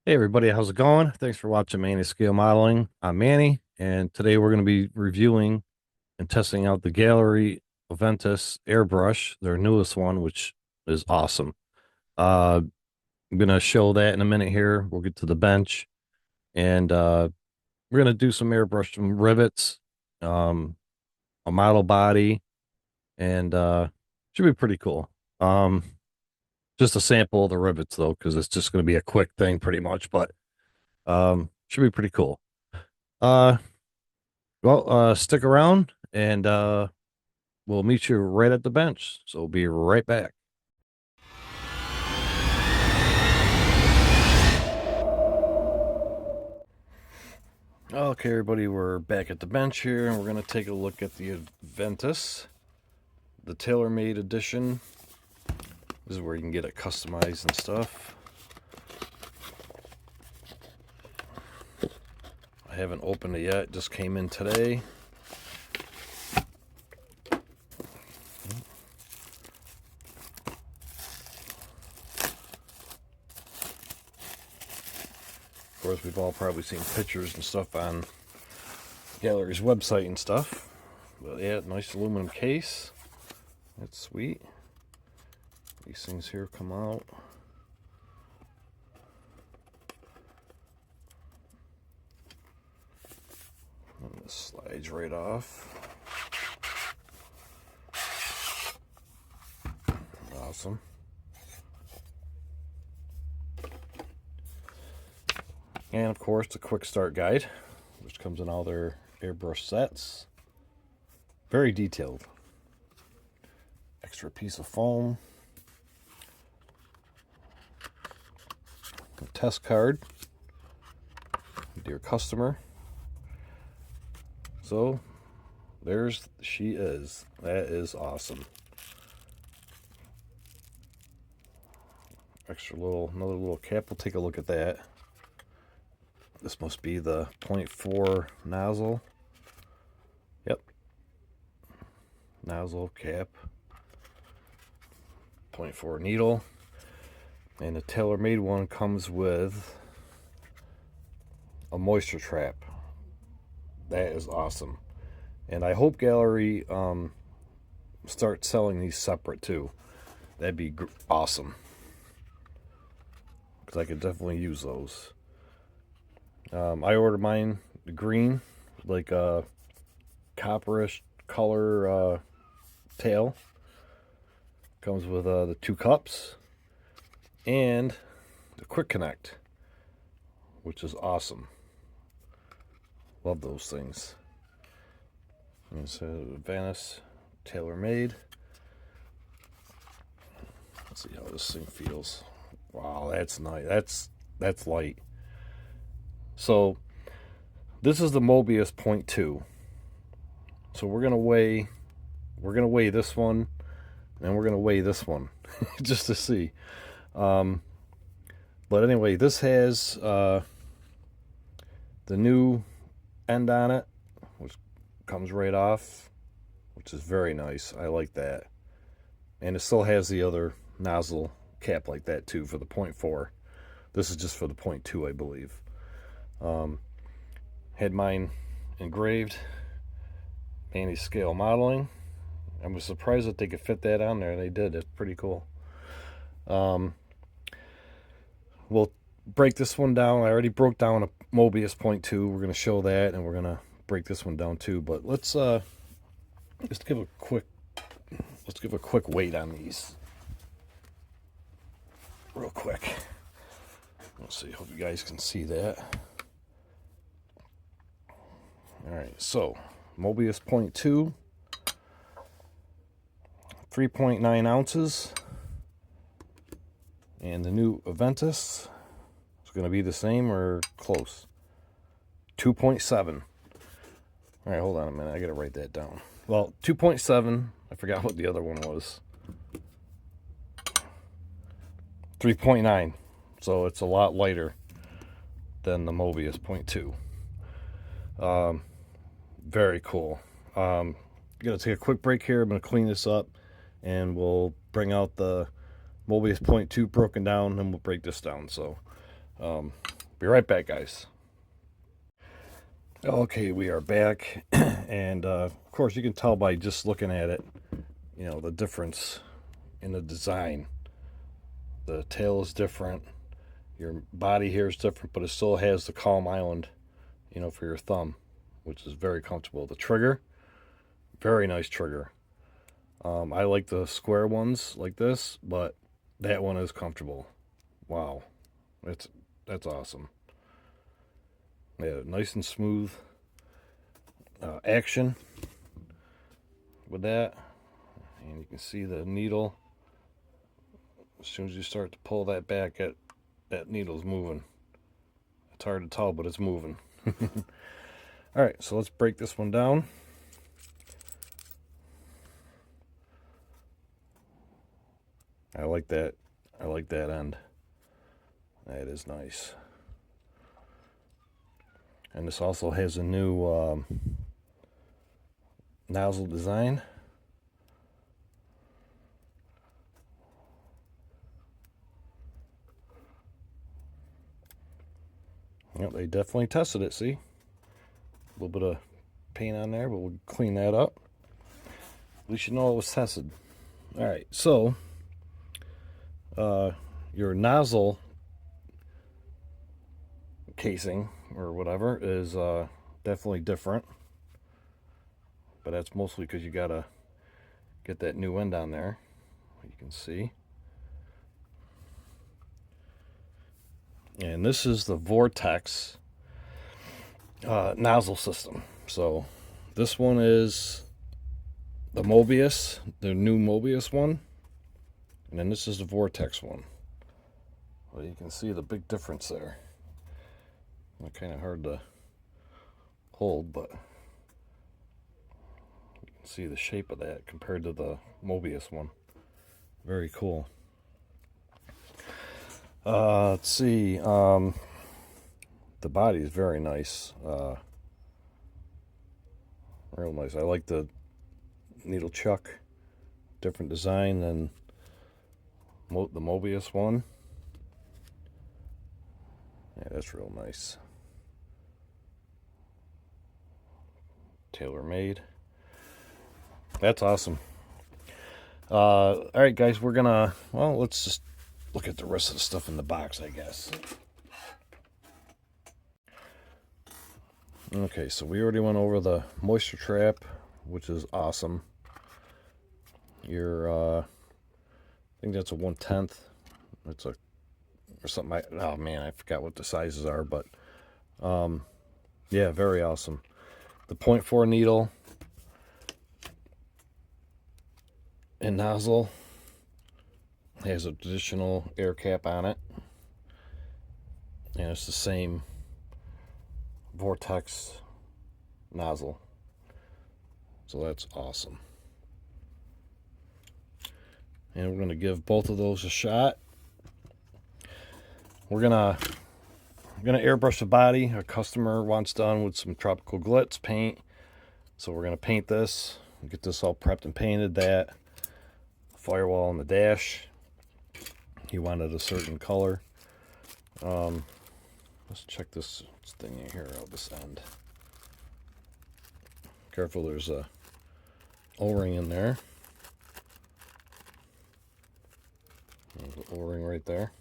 Hey everybody, how's it going? Thanks for watching Manny Scale Modeling. I'm Manny, and today we're going to be reviewing and testing out the Gaahleri AVENTUS airbrush, their newest one, which is awesome. I'm going to show that in a minute here. We'll get to the bench, and we're going to do some airbrush, some rivets, um, a model body, and should be pretty cool. Um, just a sample of the rivets though, because it's just going to be a quick thing pretty much, but should be pretty cool. Uh, stick around and we'll meet you right at the bench. So we'll be right back. Okay, everybody, we're back at the bench here, and we're going to take a look at the AVENTUS, the tailor-made edition. This is where you can get it customized and stuff. I haven't opened it yet. It just came in today. Of course, we've all probably seen pictures and stuff on Gaahlerie's website and stuff. But yeah, nice aluminum case. That's sweet. These things here come out. And this slides right off. Awesome. And of course, the quick start guide, which comes in all their airbrush sets. Very detailed. Extra piece of foam. A test card. Dear customer. So, there's she is. That is awesome. Another little cap. We'll take a look at that. This must be the 0.4 nozzle. Yep. Nozzle cap. 0.4 needle. And the tailor-made one comes with a moisture trap. That is awesome. And I hope Gaahleri starts selling these separate too. That'd be awesome. Because I could definitely use those. I ordered mine green, like a copperish color tail. Comes with the 2 cups and the quick connect, which is awesome. Love those things. And it's AVENTUS tailor-made. Let's see how this thing feels. Wow, that's nice. That's light. So this is the Mobius 0.2. So we're gonna weigh this one, and we're gonna weigh this one just to see. But anyway, this has the new end on it, which comes right off, which is very nice. I like that. And it still has the other nozzle cap like that too for the 0.4. This is just for the 0.2, I believe. Had mine engraved, Manny Scale Modeling. I was surprised that they could fit that on there. They did. It's pretty cool. We'll break this one down. I already broke down a Mobius 0.2. We're going to show that, and we're going to break this one down too. But let's give a quick weight on these real quick. Let's see. Hope you guys can see that. All right. So Mobius 0.2, 3.9 ounces. And the new AVENTUS is going to be the same or close. 2.7. All right, hold on a minute. I got to write that down. Well, 2.7. I forgot what the other one was. 3.9. So it's a lot lighter than the Mobius 0.2. Very cool. I'm going to take a quick break here. I'm going to clean this up, and we'll bring out the Mobius 0.2 broken down, and we'll break this down. So Be right back, guys. Okay, we are back. And of course, you can tell by just looking at it, you know, the difference in the design. The tail is different. Your body here is different, but it still has the calm island, you know, for your thumb, which is very comfortable. The trigger, very nice trigger. I like the square ones like this, but that one is comfortable. Wow, that's awesome. Yeah, nice and smooth action with that, and you can see the needle. As soon as you start to pull that back, that needle's moving. It's hard to tell, but it's moving. All right, so let's break this one down. I like that. I like that end. That is nice. And this also has a new nozzle design. Yep, they definitely tested it, see? A little bit of paint on there, but we'll clean that up. At least you know it was tested. All right, so your nozzle casing or whatever is definitely different, but that's mostly because you gotta get that new end on there. You can see, and this is the Vortex nozzle system. So this one is the Mobius, the new Mobius one, and then this is the Vortex one. Well, you can see the big difference there. Kind of hard to hold, but you can see the shape of that compared to the Mobius one. Very cool. Let's see. The body is very nice. Real nice. I like the needle chuck. Different design than the Mobius one. Yeah, that's real nice. Tailor-made. That's awesome. All right, guys, we're gonna, well, let's just look at the rest of the stuff in the box, I guess. Okay, so we already went over the moisture trap, which is awesome. Your, I think that's a 1/10. It's a, or something. Oh man, I forgot what the sizes are, but yeah, very awesome. The 0.4 needle and nozzle has an additional air cap on it, and it's the same Vortex nozzle, so that's awesome. And we're going to give both of those a shot. We're gonna airbrush the body. A customer wants done with some tropical glitz paint, so we're gonna paint this, get this all prepped and painted. That firewall and the dash, he wanted a certain color. Let's check this thing in here on this end. Careful, there's a O-ring in there. There's an O-ring right there.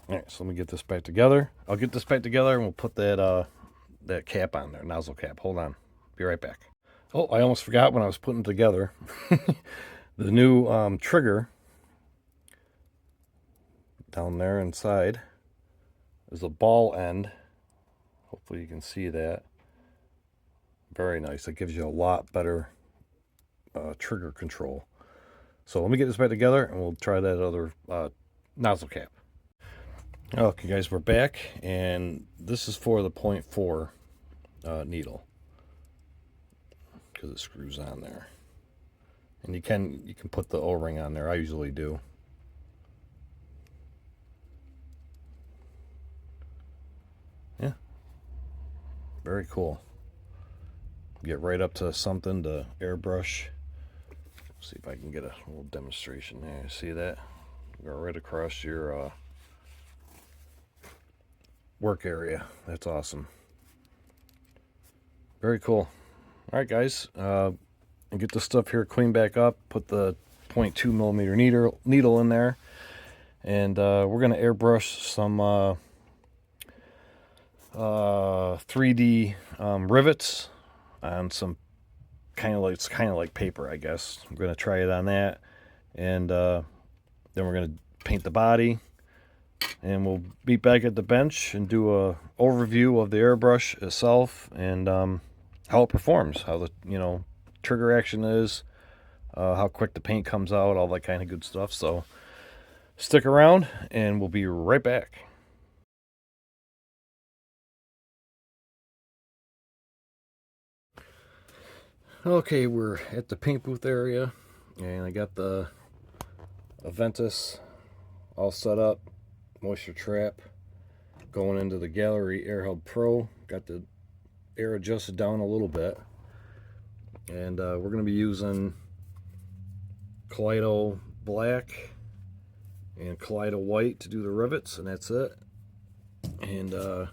All right, so let me get this back together. I'll get this back together and we'll put that that cap on there, nozzle cap. Hold on, be right back. Oh, I almost forgot when I was putting it together. The new trigger down there inside is a ball end. Hopefully you can see that. Very nice. It gives you a lot better trigger control. So let me get this back together and we'll try that other nozzle cap. Okay, guys, we're back, and this is for the 0.4 needle because it screws on there, and you can put the O-ring on there. I usually do. Yeah, very cool. Get right up to something to airbrush. See if I can get a little demonstration there. See that? Go right across your work area. That's awesome. Very cool. All right, guys. And get the stuff here cleaned back up. Put the 0.2 millimeter needle in there. And we're going to airbrush some 3D rivets on some kind of like paper, I guess. I'm going to try it on that. And then we're going to paint the body. And we'll be back at the bench and do a overview of the airbrush itself and how it performs, how the trigger action is, how quick the paint comes out, all that kind of good stuff. So stick around and we'll be right back. Okay, we're at the paint booth area and I got the AVENTUS all set up. Moisture trap going into the Gaahleri Air Hub Pro. Got the air adjusted down a little bit, and we're going to be using Kaleido Black and Kaleido White to do the rivets, and that's it. And the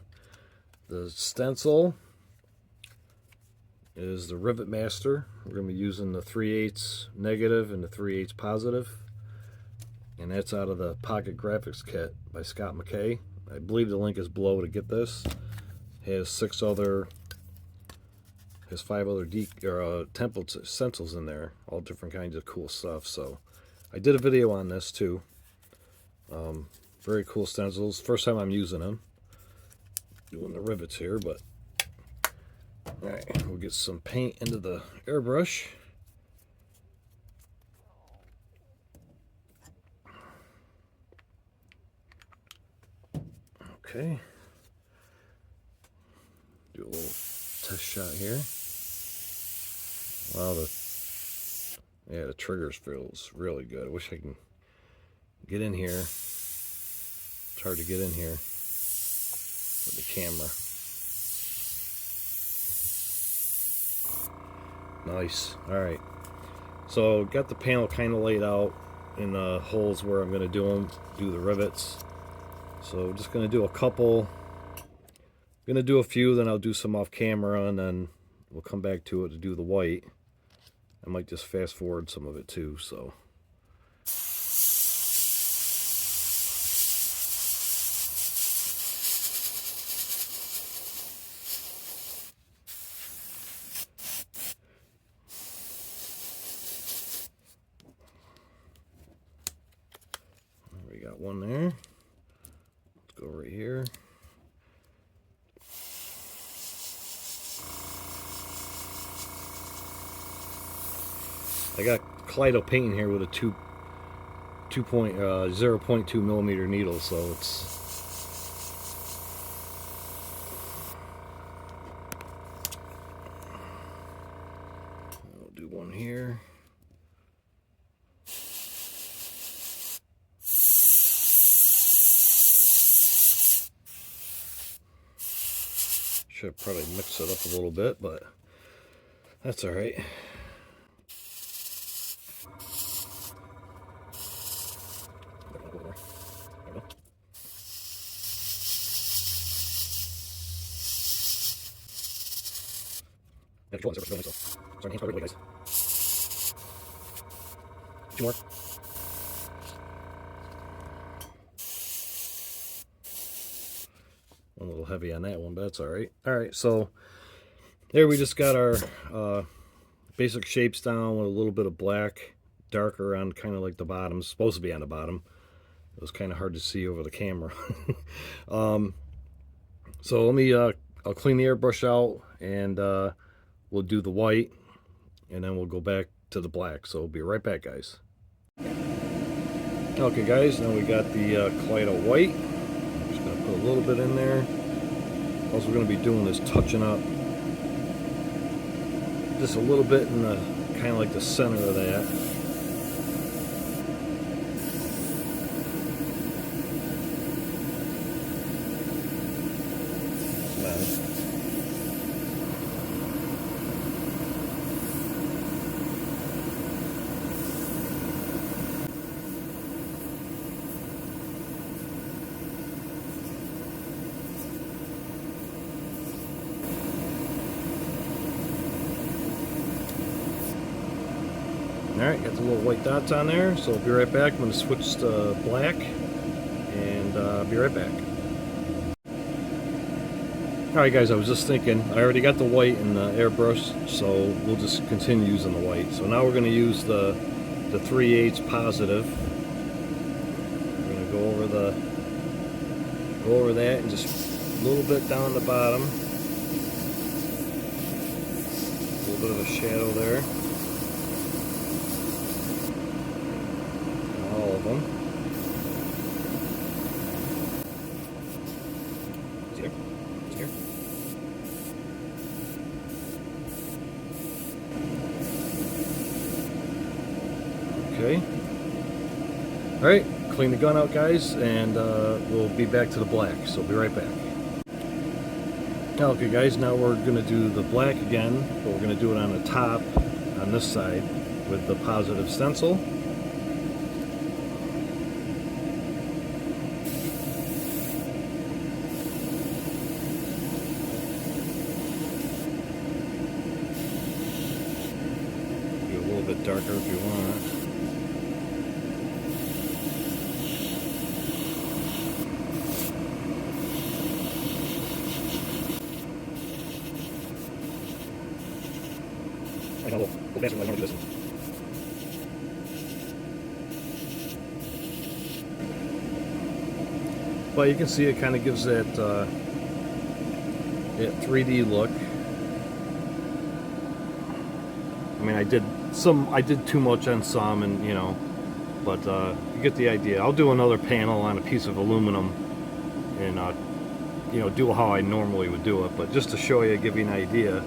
stencil is the Rivet Master. We're going to be using the 3/8 negative and the 3/8 positive. And that's out of the Pocket Grafx kit by Scott Mackay. I believe the link is below to get this. Has 5 other template stencils in there, all different kinds of cool stuff. So I did a video on this too. Very cool stencils. First time I'm using them. Doing the rivets here, but all right, we'll get some paint into the airbrush. Okay, do a little test shot here. Wow, the triggers feels really good. I wish I can get in here. It's hard to get in here with the camera. Nice. All right, so got the panel kind of laid out in the holes where I'm going to do the rivets. So just going to do a couple, going to do a few, then I'll do some off camera, and then we'll come back to it to do the white. I might just fast forward some of it too, so. We got one there. Go right here. I got Kaleido paint in here with a 0.2 millimeter needle, so it's I'll do one here. Should probably mix it up a little bit, but that's all right. Sorry, guys. 2 more. A little heavy on that one, but that's all right. All right, so there we just got our basic shapes down with a little bit of black, darker on kind of like the bottom. It's supposed to be on the bottom. It was kind of hard to see over the camera. So let me, I'll clean the airbrush out, and we'll do the white, and then we'll go back to the black. So we'll be right back, guys. Okay, guys, now we got the Kaleido white. I'm just going to put a little bit in there. Also, we're going to be doing this touching up just a little bit in the kind of like the center of that. Alright, got the little white dots on there, so I'll be right back. I'm going to switch to black, and I'll be right back. Alright guys, I was just thinking, I already got the white in the airbrush, so we'll just continue using the white. So now we're going to use the 3/8 positive. We're going to go over that and just a little bit down the bottom. A little bit of a shadow there. All of them. Here. Okay. Alright, clean the gun out, guys, and we'll be back to the black, so be right back. Okay guys, now we're going to do the black again, but we're going to do it on the top, on this side, with the positive stencil. Do a little bit darker if you want. I got a little faster than I wanted this one. But you can see it kind of gives that 3D look. I mean, I did too much on some, and you know, but you get the idea. I'll do another panel on a piece of aluminum, and you know, do how I normally would do it. But just to show you, give you an idea.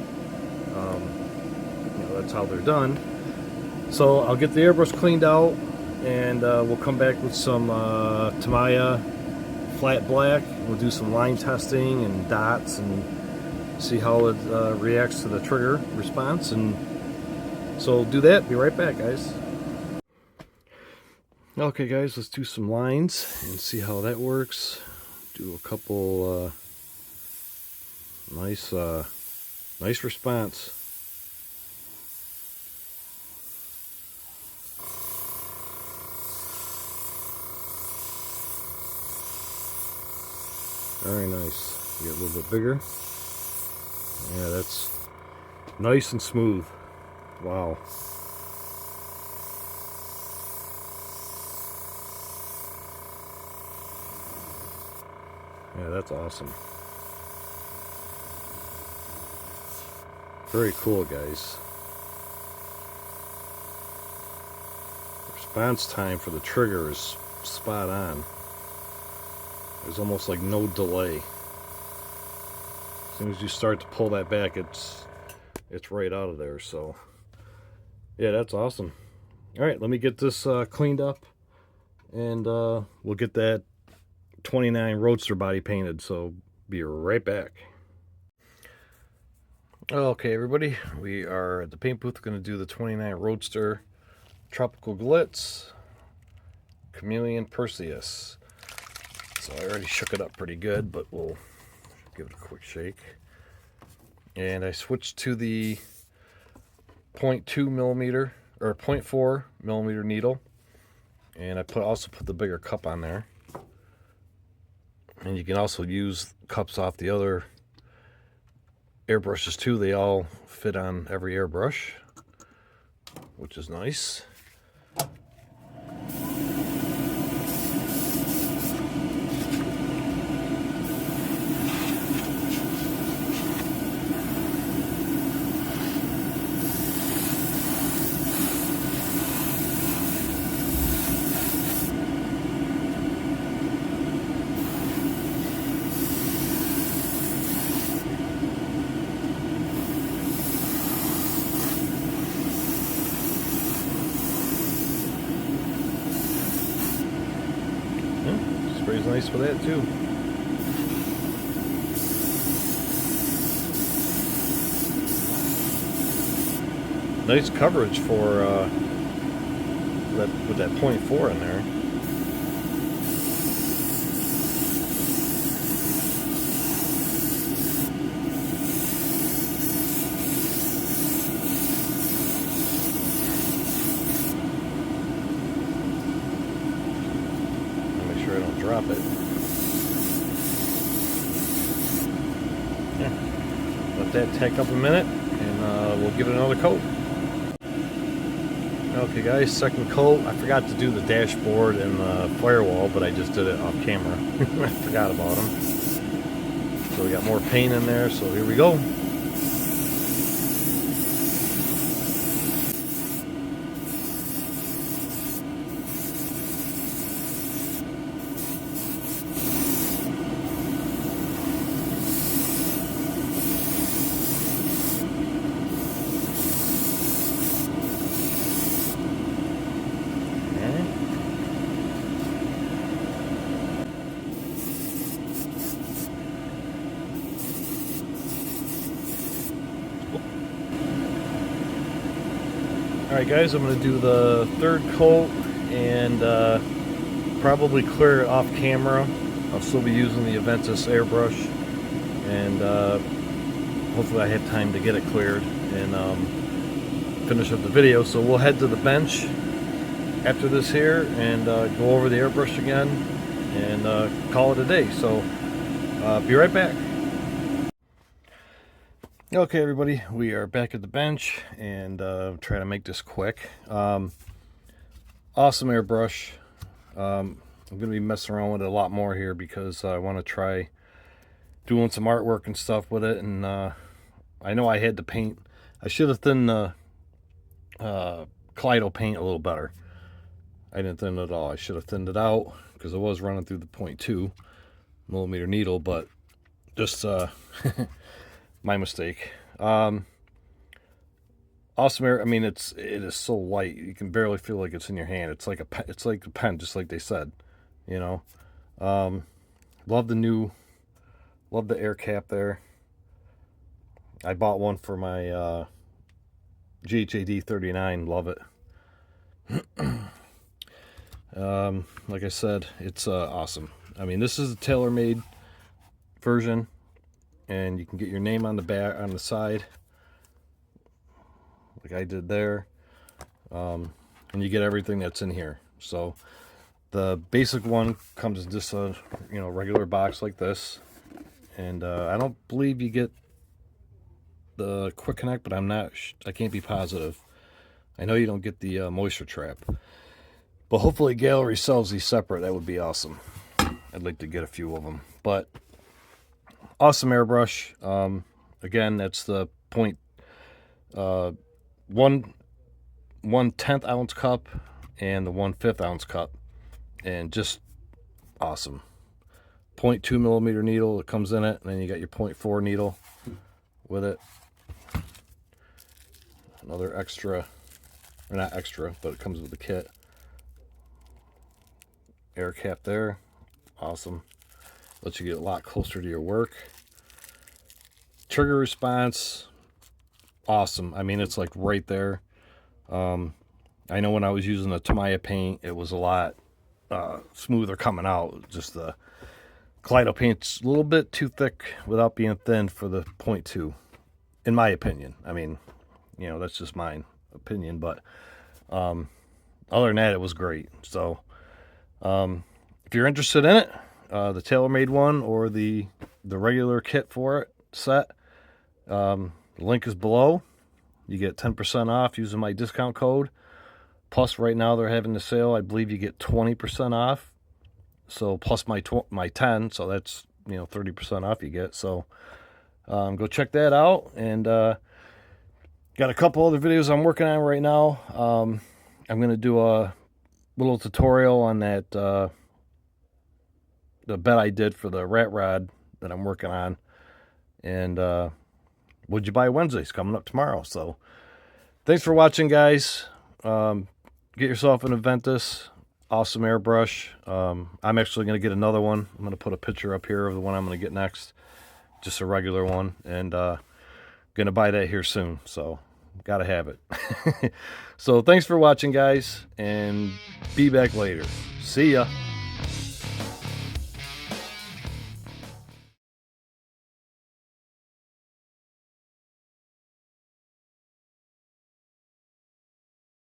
That's how they're done. So I'll get the airbrush cleaned out, and we'll come back with some Tamiya flat black. We'll do some line testing and dots and see how it reacts to the trigger response. And so do that. Be right back, guys. Okay guys, let's do some lines and see how that works. Do a couple nice response. Very nice. Get a little bit bigger. Yeah, that's nice and smooth. Wow. Yeah, that's awesome. Very cool, guys. Response time for the trigger is spot on. There's almost like no delay. As soon as you start to pull that back, it's right out of there. So yeah, that's awesome. All right, let me get this cleaned up, and we'll get that 29 Roadster body painted. So be right back. Okay, everybody, we are at the paint booth. Going to do the 29 Roadster Tropical Glitz Chameleon Perseus. So I already shook it up pretty good, but we'll give it a quick shake. And I switched to the 0.2 millimeter or 0.4 millimeter needle, and I also put the bigger cup on there. And you can also use cups off the other airbrushes too. They all fit on every airbrush, which is nice. Spray's nice for that too. Nice coverage for with that 0.4 in there. stop it. Yeah. Let that take up a minute, and we'll give it another coat. Okay guys, second coat. I forgot to do the dashboard and the firewall, but I just did it off camera. I forgot about them. So we got more paint in there, so here we go. Alright guys, I'm going to do the third coat and probably clear it off camera. I'll still be using the AVENTUS airbrush, and hopefully I have time to get it cleared and finish up the video. So we'll head to the bench after this here and go over the airbrush again and call it a day. So be right back. Okay everybody, we are back at the bench and try to make this quick. Awesome airbrush. I'm going to be messing around with it a lot more here because I want to try doing some artwork and stuff with it. And I know I had to paint. I should have thinned the Kaleido paint a little better. I didn't thin it at all. I should have thinned it out because I was running through the 0.2 millimeter needle, but just my mistake. Awesome air. I mean, it is so light you can barely feel like it's in your hand. It's like a pen, just like they said. You know, love the air cap there. I bought one for my GHAD 39. Love it. Like I said, it's awesome. I mean, this is a tailor-made version. And you can get your name on the back, on the side, like I did there, and you get everything that's in here. So the basic one comes in just a regular box like this, and I don't believe you get the quick connect, but I can't be positive. I know you don't get the moisture trap, but hopefully Gaahleri sells these separate. That would be awesome. I'd like to get a few of them, but. Awesome airbrush. Again, that's the 1/10 ounce cup and the 1/5 ounce cup, and just awesome. 0.2 millimeter needle that comes in it, and then you got your 0.4 needle with it. Another extra, or not extra, but it comes with the kit. Air cap there, awesome. Lets you get a lot closer to your work. Trigger response, awesome. I mean, it's like right there. I know when I was using the Tamiya paint, it was a lot smoother coming out. Just the Kaleido paint's a little bit too thick without being thin for the 0.2, in my opinion. I mean, that's just my opinion, but other than that, it was great. So if you're interested in it, the tailor-made one or the regular kit for it set, the link is below. You get 10% off using my discount code. Plus, right now they're having the sale. I believe you get 20% off. So plus my 10, so that's 30% off you get. So go check that out. And got a couple other videos I'm working on right now. I'm gonna do a little tutorial on that. The bet I did for the rat rod that I'm working on, and Would You Buy Wednesday's coming up tomorrow. So thanks for watching, guys. Get yourself an AVENTUS. Awesome airbrush. I'm actually going to get another one. I'm going to put a picture up here of the one I'm going to get next, just a regular one, and going to buy that here soon, so gotta have it. So thanks for watching, guys, and be back later. See ya.